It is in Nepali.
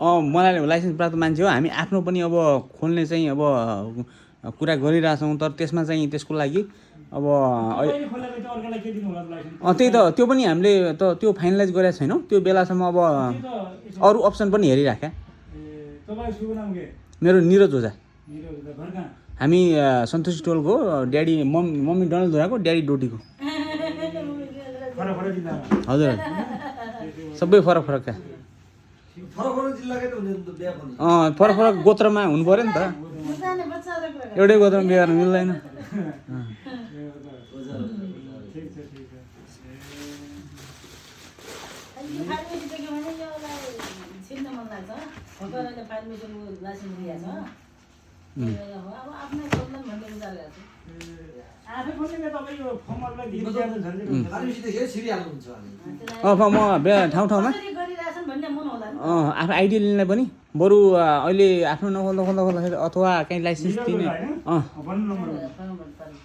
मलाई लाइसेन्स प्राप्त मान्छे हो हामी आफ्नो पनि अब खोल्ने चाहिँ अब कुरा गरिरहेछौँ तर त्यसमा चाहिँ त्यसको लागि अब त्यही त त्यो पनि हामीले त त्यो फाइनलाइज गरेका छैनौँ त्यो बेलासम्म अब अरू अप्सन पनि हेरिराख्या मेरो निरज ओझा हामी सन्तोषी टोलको ड्याडी मम्मी डनलधुराको ड्याडी डोटीको हजुर सबै फरक फरकका फरक फरक गोत्रमा हुनु पऱ्यो नि त एउटै गोत्रमा बिहे गर्न मिल्दैन म ठाउँ ठाउँमा आफ्नो आइडी लिने पनि बरु अहिले आफ्नो नखोल्दा खोल्दाखेरि अथवा कहीँ लाइसेन्स दिने